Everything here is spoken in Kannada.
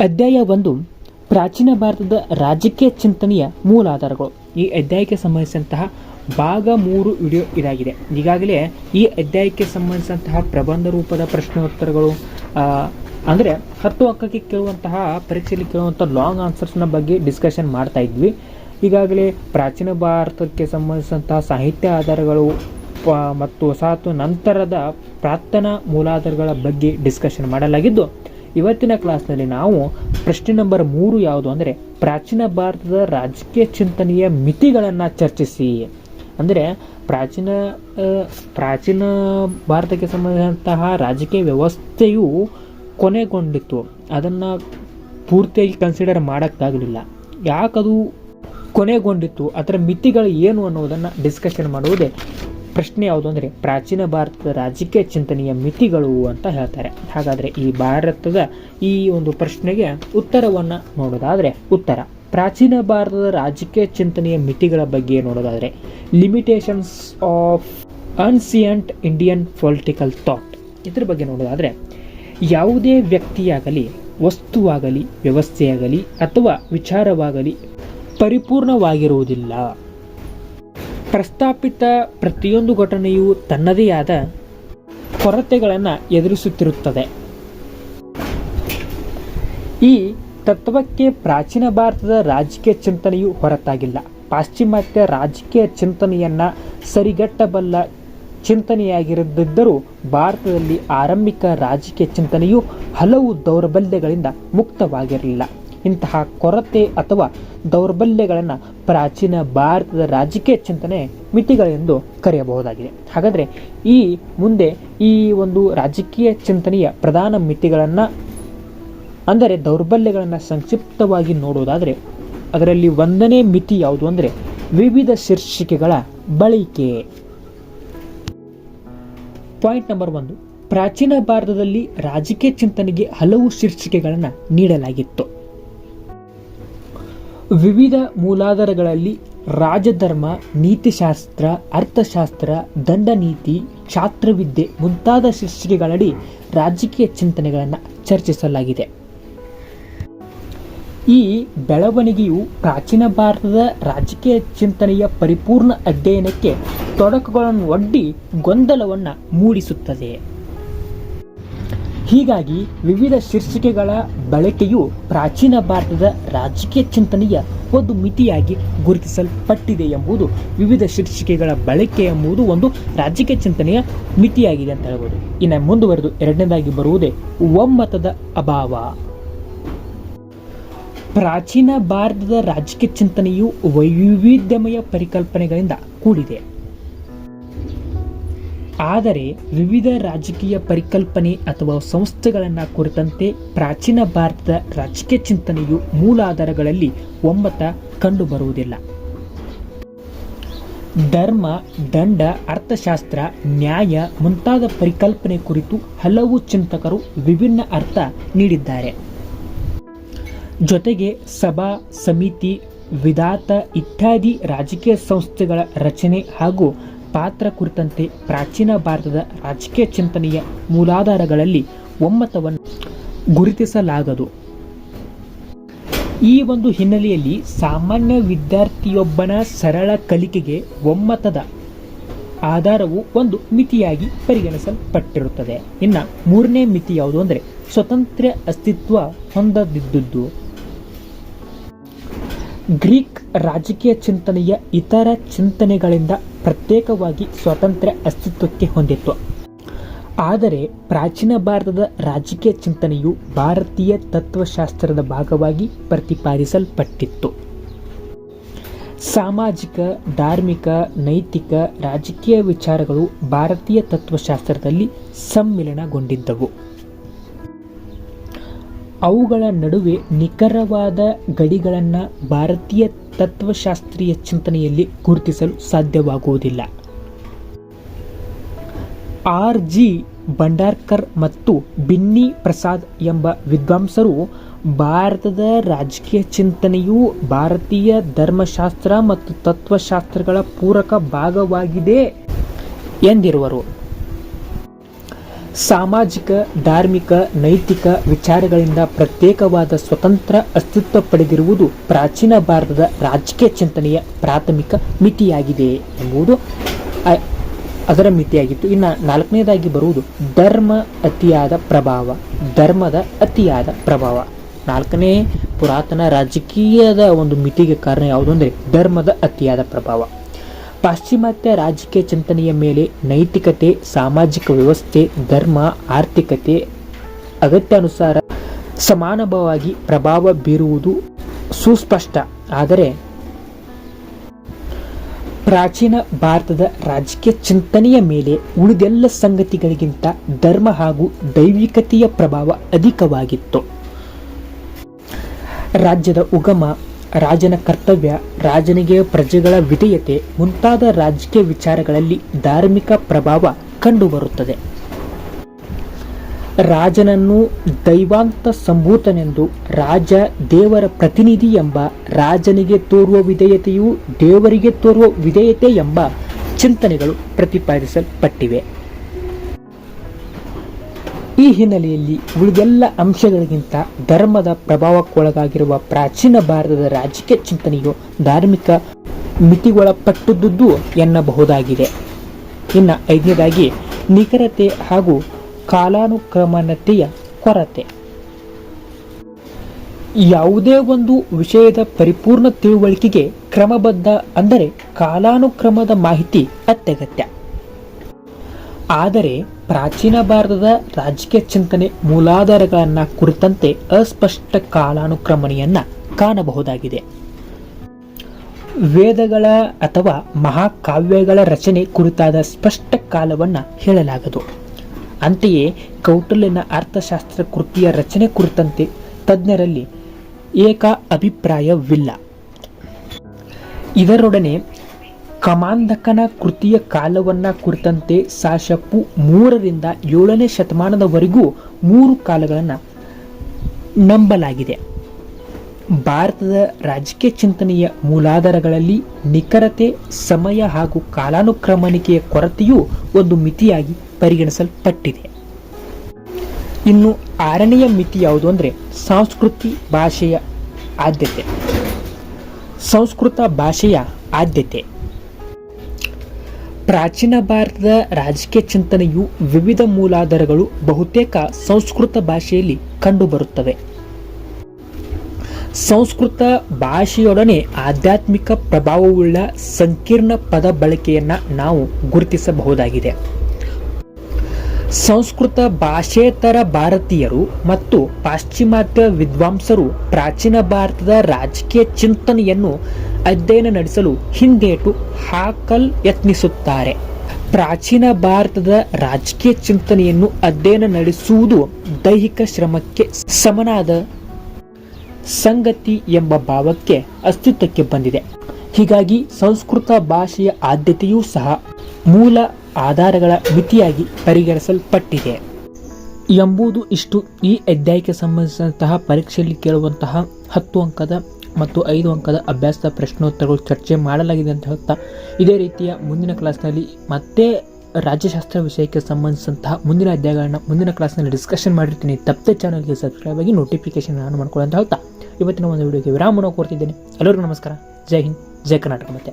ಅಧ್ಯಾಯ 1 ಪ್ರಾಚೀನ ಭಾರತದ ರಾಜಕೀಯ ಚಿಂತನೆಯ ಮೂಲಾಧಾರಗಳು. ಈ ಅಧ್ಯಾಯಕ್ಕೆ ಸಂಬಂಧಿಸಿದಂತಹ ಭಾಗ 3 ವಿಡಿಯೋ ಇದಾಗಿದೆ. ಈಗಾಗಲೇ ಈ ಅಧ್ಯಾಯಕ್ಕೆ ಸಂಬಂಧಿಸಿದಂತಹ ಪ್ರಬಂಧ ರೂಪದ ಪ್ರಶ್ನೋತ್ತರಗಳು ಅಂದರೆ 10 ಅಂಕಕ್ಕೆ ಕೇಳುವಂತಹ ಪರೀಕ್ಷೆಯಲ್ಲಿ ಕೇಳುವಂಥ ಲಾಂಗ್ ಆನ್ಸರ್ಸ್ನ ಬಗ್ಗೆ ಡಿಸ್ಕಷನ್ ಮಾಡ್ತಾ ಇದ್ವಿ. ಈಗಾಗಲೇ ಪ್ರಾಚೀನ ಭಾರತಕ್ಕೆ ಸಂಬಂಧಿಸಿದಂತಹ ಸಾಹಿತ್ಯ ಆಧಾರಗಳು ಮತ್ತು ವಸಾಹತು ನಂತರದ ಪ್ರಾರ್ಥನಾ ಮೂಲಾಧಾರಗಳ ಬಗ್ಗೆ ಡಿಸ್ಕಷನ್ ಮಾಡಲಾಗಿದ್ದು, ಇವತ್ತಿನ ಕ್ಲಾಸ್ನಲ್ಲಿ ನಾವು ಪ್ರಶ್ನೆ ನಂಬರ್ 3 ಯಾವುದು ಅಂದರೆ ಪ್ರಾಚೀನ ಭಾರತದ ರಾಜಕೀಯ ಚಿಂತನೆಯ ಮಿತಿಗಳನ್ನು ಚರ್ಚಿಸಿ. ಅಂದರೆ ಪ್ರಾಚೀನ ಭಾರತಕ್ಕೆ ಸಂಬಂಧಿಸಿದಂತಹ ರಾಜಕೀಯ ವ್ಯವಸ್ಥೆಯು ಕೊನೆಗೊಂಡಿತ್ತು, ಅದನ್ನು ಪೂರ್ತಿಯಾಗಿ ಕನ್ಸಿಡರ್ ಮಾಡೋಕ್ಕಾಗಲಿಲ್ಲ. ಯಾಕದು ಕೊನೆಗೊಂಡಿತ್ತು, ಅದರ ಮಿತಿಗಳು ಏನು ಅನ್ನೋದನ್ನು ಡಿಸ್ಕಷನ್ ಮಾಡುವುದೇ ಪ್ರಶ್ನೆ ಯಾವುದು ಅಂದರೆ ಪ್ರಾಚೀನ ಭಾರತದ ರಾಜಕೀಯ ಚಿಂತನೆಯ ಮಿತಿಗಳು ಅಂತ ಹೇಳ್ತಾರೆ. ಹಾಗಾದರೆ ಈ ಭಾರತದ ಈ ಒಂದು ಪ್ರಶ್ನೆಗೆ ಉತ್ತರವನ್ನು ನೋಡೋದಾದರೆ, ಉತ್ತರ ಪ್ರಾಚೀನ ಭಾರತದ ರಾಜಕೀಯ ಚಿಂತನೆಯ ಮಿತಿಗಳ ಬಗ್ಗೆ ನೋಡೋದಾದರೆ, limitations of ಅನ್ಸಿಯಂಟ್ Indian political thought. ಇದ್ರ ಬಗ್ಗೆ ನೋಡೋದಾದರೆ, ಯಾವುದೇ ವ್ಯಕ್ತಿಯಾಗಲಿ, ವಸ್ತುವಾಗಲಿ, ವ್ಯವಸ್ಥೆಯಾಗಲಿ ಅಥವಾ ವಿಚಾರವಾಗಲಿ ಪರಿಪೂರ್ಣವಾಗಿರುವುದಿಲ್ಲ. ಪ್ರಸ್ತಾಪಿತ ಪ್ರತಿಯೊಂದು ಘಟನೆಯು ತನ್ನದೇ ಆದ ಕೊರತೆಗಳನ್ನು ಎದುರಿಸುತ್ತಿರುತ್ತದೆ. ಈ ತತ್ವಕ್ಕೆ ಪ್ರಾಚೀನ ಭಾರತದ ರಾಜಕೀಯ ಚಿಂತನೆಯು ಹೊರತಾಗಿಲ್ಲ. ಪಾಶ್ಚಿಮಾತ್ಯ ರಾಜಕೀಯ ಚಿಂತನೆಯನ್ನು ಸರಿಗಟ್ಟಬಲ್ಲ ಚಿಂತನೆಯಾಗಿರದಿದ್ದರೂ ಭಾರತದಲ್ಲಿ ಆರಂಭಿಕ ರಾಜಕೀಯ ಚಿಂತನೆಯು ಹಲವು ದೌರ್ಬಲ್ಯಗಳಿಂದ ಮುಕ್ತವಾಗಿರಲಿಲ್ಲ. ಇಂತಹ ಕೊರತೆ ಅಥವಾ ದೌರ್ಬಲ್ಯಗಳನ್ನು ಪ್ರಾಚೀನ ಭಾರತದ ರಾಜಕೀಯ ಚಿಂತನೆ ಮಿತಿಗಳೆಂದು ಕರೆಯಬಹುದಾಗಿದೆ. ಹಾಗಾದರೆ ಈ ಮುಂದೆ ಈ ಒಂದು ರಾಜಕೀಯ ಚಿಂತನೆಯ ಪ್ರಧಾನ ಮಿತಿಗಳನ್ನು ಅಂದರೆ ದೌರ್ಬಲ್ಯಗಳನ್ನು ಸಂಕ್ಷಿಪ್ತವಾಗಿ ನೋಡುವುದಾದರೆ, ಅದರಲ್ಲಿ 1ನೇ ಮಿತಿ ಯಾವುದು ಅಂದರೆ ವಿವಿಧ ಶೀರ್ಷಿಕೆಗಳ ಬಳಕೆ. ಪಾಯಿಂಟ್ ನಂಬರ್ 1, ಪ್ರಾಚೀನ ಭಾರತದಲ್ಲಿ ರಾಜಕೀಯ ಚಿಂತನೆಗೆ ಹಲವು ಶೀರ್ಷಿಕೆಗಳನ್ನು ನೀಡಲಾಗಿತ್ತು. ವಿವಿಧ ಮೂಲಾಧಾರಗಳಲ್ಲಿ ರಾಜಧರ್ಮ, ನೀತಿಶಾಸ್ತ್ರ, ಅರ್ಥಶಾಸ್ತ್ರ, ದಂಡನೀತಿ, ಕ್ಷಾತ್ರವಿದ್ಯೆ ಮುಂತಾದ ಶೀರ್ಷಿಕೆಗಳಡಿ ರಾಜಕೀಯ ಚಿಂತನೆಗಳನ್ನು ಚರ್ಚಿಸಲಾಗಿದೆ. ಈ ಬೆಳವಣಿಗೆಯು ಪ್ರಾಚೀನ ಭಾರತದ ರಾಜಕೀಯ ಚಿಂತನೆಯ ಪರಿಪೂರ್ಣ ಅಧ್ಯಯನಕ್ಕೆ ತೊಡಕುಗಳನ್ನು ಒಡ್ಡಿ ಗೊಂದಲವನ್ನು ಮೂಡಿಸುತ್ತದೆ. ಹೀಗಾಗಿ ವಿವಿಧ ಶೀರ್ಷಿಕೆಗಳ ಬಳಕೆಯು ಪ್ರಾಚೀನ ಭಾರತದ ರಾಜಕೀಯ ಚಿಂತನೆಯ ಒಂದು ಮಿತಿಯಾಗಿ ಗುರುತಿಸಲ್ಪಟ್ಟಿದೆ ಎಂಬುದು, ವಿವಿಧ ಶೀರ್ಷಿಕೆಗಳ ಬಳಕೆ ಎಂಬುದು ಒಂದು ರಾಜಕೀಯ ಚಿಂತನೆಯ ಮಿತಿಯಾಗಿದೆ ಅಂತ ಹೇಳ್ಬೋದು. ಇನ್ನು ಮುಂದುವರೆದು 2ನೇದಾಗಿ ಬರುವುದೇ ಒಮ್ಮತದ ಅಭಾವ. ಪ್ರಾಚೀನ ಭಾರತದ ರಾಜಕೀಯ ಚಿಂತನೆಯು ವೈವಿಧ್ಯಮಯ ಪರಿಕಲ್ಪನೆಗಳಿಂದ ಕೂಡಿದೆ. ಆದರೆ ವಿವಿಧ ರಾಜಕೀಯ ಪರಿಕಲ್ಪನೆ ಅಥವಾ ಸಂಸ್ಥೆಗಳನ್ನು ಕುರಿತಂತೆ ಪ್ರಾಚೀನ ಭಾರತದ ರಾಜಕೀಯ ಚಿಂತನೆಯು ಮೂಲಾಧಾರಗಳಲ್ಲಿ ಒಮ್ಮತ ಕಂಡುಬರುವುದಿಲ್ಲ. ಧರ್ಮ, ದಂಡ, ಅರ್ಥಶಾಸ್ತ್ರ, ನ್ಯಾಯ ಮುಂತಾದ ಪರಿಕಲ್ಪನೆ ಕುರಿತು ಹಲವು ಚಿಂತಕರು ವಿಭಿನ್ನ ಅರ್ಥ ನೀಡಿದ್ದಾರೆ. ಜೊತೆಗೆ ಸಭಾ, ಸಮಿತಿ, ವಿಧಾತ ಇತ್ಯಾದಿ ರಾಜಕೀಯ ಸಂಸ್ಥೆಗಳ ರಚನೆ ಹಾಗೂ ಪಾತ್ರ ಕುರಿತಂತೆ ಪ್ರಾಚೀನ ಭಾರತದ ರಾಜಕೀಯ ಚಿಂತನೆಯ ಮೂಲಾಧಾರಗಳಲ್ಲಿ ಒಮ್ಮತವನ್ನು ಗುರುತಿಸಲಾಗದು. ಈ ಒಂದು ಹಿನ್ನೆಲೆಯಲ್ಲಿ ಸಾಮಾನ್ಯ ವಿದ್ಯಾರ್ಥಿಯೊಬ್ಬನ ಸರಳ ಕಲಿಕೆಗೆ ಒಮ್ಮತದ ಆಧಾರವು ಒಂದು ಮಿತಿಯಾಗಿ ಪರಿಗಣಿಸಲ್ಪಟ್ಟಿರುತ್ತದೆ. ಇನ್ನು 3ನೇ ಮಿತಿ ಯಾವುದು ಅಂದರೆ ಸ್ವತಂತ್ರ ಅಸ್ತಿತ್ವ ಹೊಂದದಿದ್ದುದು. ಗ್ರೀಕ್ ರಾಜಕೀಯ ಚಿಂತನೆಯ ಇತರ ಚಿಂತನೆಗಳಿಂದ ಪ್ರತ್ಯೇಕವಾಗಿ ಸ್ವತಂತ್ರ ಅಸ್ತಿತ್ವಕ್ಕೆ ಹೊಂದಿತ್ತು. ಆದರೆ ಪ್ರಾಚೀನ ಭಾರತದ ರಾಜಕೀಯ ಚಿಂತನೆಯು ಭಾರತೀಯ ತತ್ವಶಾಸ್ತ್ರದ ಭಾಗವಾಗಿ ಪ್ರತಿಪಾದಿಸಲ್ಪಟ್ಟಿತ್ತು. ಸಾಮಾಜಿಕ, ಧಾರ್ಮಿಕ, ನೈತಿಕ, ರಾಜಕೀಯ ವಿಚಾರಗಳು ಭಾರತೀಯ ತತ್ವಶಾಸ್ತ್ರದಲ್ಲಿ ಸಮ್ಮಿಲನಗೊಂಡಿದ್ದವು. ಅವುಗಳ ನಡುವೆ ನಿಖರವಾದ ಗಡಿಗಳನ್ನು ಭಾರತೀಯ ತತ್ವಶಾಸ್ತ್ರೀಯ ಚಿಂತನೆಯಲ್ಲಿ ಗುರುತಿಸಲು ಸಾಧ್ಯವಾಗುವುದಿಲ್ಲ. R.G. ಭಂಡಾರ್ಕರ್ ಮತ್ತು ಬಿನ್ನಿ ಪ್ರಸಾದ್ ಎಂಬ ವಿದ್ವಾಂಸರು ಭಾರತದ ರಾಜಕೀಯ ಚಿಂತನೆಯು ಭಾರತೀಯ ಧರ್ಮಶಾಸ್ತ್ರ ಮತ್ತು ತತ್ವಶಾಸ್ತ್ರಗಳ ಪೂರಕ ಭಾಗವಾಗಿದೆ ಎಂದಿರುವರು. ಸಾಮಾಜಿಕ, ಧಾರ್ಮಿಕ, ನೈತಿಕ ವಿಚಾರಗಳಿಂದ ಪ್ರತ್ಯೇಕವಾದ ಸ್ವತಂತ್ರ ಅಸ್ತಿತ್ವ ಪಡೆದಿರುವುದು ಪ್ರಾಚೀನ ಭಾರತದ ರಾಜಕೀಯ ಚಿಂತನೆಯ ಪ್ರಾಥಮಿಕ ಮಿತಿಯಾಗಿದೆ ಎಂಬುದು ಅದರ ಮಿತಿಯಾಗಿತ್ತು. ಇನ್ನು 4ನೇದಾಗಿ ಬರುವುದು ಧರ್ಮದ ಅತಿಯಾದ ಪ್ರಭಾವ. 4ನೇ ಪುರಾತನ ರಾಜಕೀಯದ ಒಂದು ಮಿತಿಗೆ ಕಾರಣ ಯಾವುದು ಅಂದರೆ ಧರ್ಮದ ಅತಿಯಾದ ಪ್ರಭಾವ. ಪಾಶ್ಚಿಮಾತ್ಯ ರಾಜಕೀಯ ಚಿಂತನೆಯ ಮೇಲೆ ನೈತಿಕತೆ, ಸಾಮಾಜಿಕ ವ್ಯವಸ್ಥೆ, ಧರ್ಮ, ಆರ್ಥಿಕತೆ ಅಗತ್ಯಾನುಸಾರ ಸಮಾನವಾಗಿ ಪ್ರಭಾವ ಬೀರುವುದು ಸುಸ್ಪಷ್ಟ. ಆದರೆ ಪ್ರಾಚೀನ ಭಾರತದ ರಾಜಕೀಯ ಚಿಂತನೆಯ ಮೇಲೆ ಉಳಿದೆಲ್ಲ ಸಂಗತಿಗಳಿಗಿಂತ ಧರ್ಮ ಹಾಗೂ ದೈವಿಕತೆಯ ಪ್ರಭಾವ ಅಧಿಕವಾಗಿತ್ತು. ರಾಜ್ಯದ ಉಗಮ, ರಾಜನ ಕರ್ತವ್ಯ, ರಾಜನಿಗೆ ಪ್ರಜೆಗಳ ವಿಧೇಯತೆ ಮುಂತಾದ ರಾಜಕೀಯ ವಿಚಾರಗಳಲ್ಲಿ ಧಾರ್ಮಿಕ ಪ್ರಭಾವ ಕಂಡುಬರುತ್ತದೆ. ರಾಜನನ್ನು ದೈವಾಂತ ಸಂಭೂತನೆಂದು, ರಾಜ ದೇವರ ಪ್ರತಿನಿಧಿ ಎಂಬ, ರಾಜನಿಗೆ ತೋರುವ ವಿಧೇಯತೆಯು ದೇವರಿಗೆ ತೋರುವ ವಿಧೇಯತೆ ಎಂಬ ಚಿಂತನೆಗಳು ಪ್ರತಿಪಾದಿಸಲ್ಪಟ್ಟಿವೆ. ಈ ಹಿನ್ನೆಲೆಯಲ್ಲಿ ಉಳಿದೆಲ್ಲ ಅಂಶಗಳಿಗಿಂತ ಧರ್ಮದ ಪ್ರಭಾವಕ್ಕೊಳಗಾಗಿರುವ ಪ್ರಾಚೀನ ಭಾರತದ ರಾಜಕೀಯ ಚಿಂತನೆಯು ಧಾರ್ಮಿಕ ಮಿತಿಗೊಳಪಟ್ಟುದು ಎನ್ನಬಹುದಾಗಿದೆ. ಇನ್ನು 5ನೇದಾಗಿ ನಿಖರತೆ ಹಾಗೂ ಕಾಲಾನುಕ್ರಮಣತೆಯ ಕೊರತೆ. ಯಾವುದೇ ಒಂದು ವಿಷಯದ ಪರಿಪೂರ್ಣ ತಿಳುವಳಿಕೆಗೆ ಕ್ರಮಬದ್ಧ ಅಂದರೆ ಕಾಲಾನುಕ್ರಮದ ಮಾಹಿತಿ ಅತ್ಯಗತ್ಯ. ಆದರೆ ಪ್ರಾಚೀನ ಭಾರತದ ರಾಜಕೀಯ ಚಿಂತನೆ ಮೂಲಾಧಾರಗಳನ್ನು ಕುರಿತಂತೆ ಅಸ್ಪಷ್ಟ ಕಾಲಾನುಕ್ರಮಣೆಯನ್ನು ಕಾಣಬಹುದಾಗಿದೆ. ವೇದಗಳ ಅಥವಾ ಮಹಾಕಾವ್ಯಗಳ ರಚನೆ ಕುರಿತಾದ ಸ್ಪಷ್ಟ ಕಾಲವನ್ನು ಹೇಳಲಾಗದು. ಅಂತೆಯೇ ಕೌಟಿಲ್ಯನ ಅರ್ಥಶಾಸ್ತ್ರ ಕೃತಿಯ ರಚನೆ ಕುರಿತಂತೆ ತಜ್ಞರಲ್ಲಿ ಏಕ ಅಭಿಪ್ರಾಯವಿಲ್ಲ. ಇದರೊಡನೆ ಕಮಾಂಧಕನ ಕೃತಿಯ ಕಾಲವನ್ನು ಕುರಿತಂತೆ ಸಾಶಪು 3ರಿಂದ 7ನೇ ಶತಮಾನದವರೆಗೂ 3 ಕಾಲಗಳನ್ನು ನಂಬಲಾಗಿದೆ. ಭಾರತದ ರಾಜಕೀಯ ಚಿಂತನೆಯ ಮೂಲಾಧಾರಗಳಲ್ಲಿ ನಿಖರತೆ, ಸಮಯ ಹಾಗೂ ಕಾಲಾನುಕ್ರಮಣಿಕೆಯ ಕೊರತೆಯೂ ಒಂದು ಮಿತಿಯಾಗಿ ಪರಿಗಣಿಸಲ್ಪಟ್ಟಿದೆ. ಇನ್ನು 6ನೆಯ ಮಿತಿ ಯಾವುದು ಅಂದರೆ ಸಂಸ್ಕೃತ ಭಾಷೆಯ ಆದ್ಯತೆ. ಪ್ರಾಚೀನ ಭಾರತದ ರಾಜಕೀಯ ಚಿಂತನೆಯು ವಿವಿಧ ಮೂಲಾಧಾರಗಳು ಬಹುತೇಕ ಸಂಸ್ಕೃತ ಭಾಷೆಯಲ್ಲಿ ಕಂಡುಬರುತ್ತವೆ. ಸಂಸ್ಕೃತ ಭಾಷೆಯೊಡನೆ ಆಧ್ಯಾತ್ಮಿಕ ಪ್ರಭಾವವುಳ್ಳ ಸಂಕೀರ್ಣ ಪದ ಬಳಕೆಯನ್ನು ನಾವು ಗುರುತಿಸಬಹುದಾಗಿದೆ. ಸಂಸ್ಕೃತ ಭಾಷೇತರ ಭಾರತೀಯರು ಮತ್ತು ಪಾಶ್ಚಿಮಾತ್ಯ ವಿದ್ವಾಂಸರು ಪ್ರಾಚೀನ ಭಾರತದ ರಾಜಕೀಯ ಚಿಂತನೆಯನ್ನು ಅಧ್ಯಯನ ನಡೆಸಲು ಹಿಂದೇಟು ಯತ್ನಿಸುತ್ತಾರೆ. ಪ್ರಾಚೀನ ಭಾರತದ ರಾಜಕೀಯ ಚಿಂತನೆಯನ್ನು ಅಧ್ಯಯನ ನಡೆಸುವುದು ದೈಹಿಕ ಶ್ರಮಕ್ಕೆ ಸಮನಾದ ಸಂಗತಿ ಎಂಬ ಭಾವಕ್ಕೆ ಅಸ್ತಿತ್ವಕ್ಕೆ ಬಂದಿದೆ. ಹೀಗಾಗಿ ಸಂಸ್ಕೃತ ಭಾಷೆಯ ಆದ್ಯತೆಯೂ ಸಹ ಮೂಲ ಆಧಾರಗಳ ಮಿತಿಯಾಗಿ ಪರಿಗಣಿಸಲ್ಪಟ್ಟಿದೆ ಎಂಬುದು ಇಷ್ಟು ಈ ಅಧ್ಯಾಯಕ್ಕೆ ಸಂಬಂಧಿಸಿದಂತಹ ಪರೀಕ್ಷೆಯಲ್ಲಿ ಕೇಳುವಂತಹ 10 ಅಂಕದ ಮತ್ತು 5 ಅಂಕದ ಅಭ್ಯಾಸದ ಪ್ರಶ್ನೋತ್ತರಗಳು ಚರ್ಚೆ ಮಾಡಲಾಗಿದೆ ಅಂತ ಹೇಳ್ತಾ, ಇದೇ ರೀತಿಯ ಮುಂದಿನ ಕ್ಲಾಸ್ನಲ್ಲಿ ಮತ್ತೆ ರಾಜ್ಯಶಾಸ್ತ್ರ ವಿಷಯಕ್ಕೆ ಸಂಬಂಧಿಸಿದಂತಹ ಮುಂದಿನ ಅಧ್ಯಾಯಗಳನ್ನ ಮುಂದಿನ ಕ್ಲಾಸ್ನಲ್ಲಿ ಡಿಸ್ಕಷನ್ ಮಾಡಿರ್ತೀನಿ. ತಪ್ಪದೆ ಚಾನಲ್ಗೆ ಸಬ್ಸ್ಕ್ರೈಬ್ ಆಗಿ ನೋಟಿಫಿಕೇಶನ್ ಆನ್ ಮಾಡ್ಕೊಳ್ಳಿ ಅಂತ ಹೇಳ್ತಾ ಇವತ್ತಿನ ಒಂದು ವಿಡಿಯೋಗೆ ವಿರಾಮವನ್ನು ಕೋರ್ತಿದ್ದೇನೆ. ಎಲ್ಲರಿಗೂ ನಮಸ್ಕಾರ. ಜೈ ಹಿಂದ್, ಜೈ ಕರ್ನಾಟಕ. ಮತ್ತೆ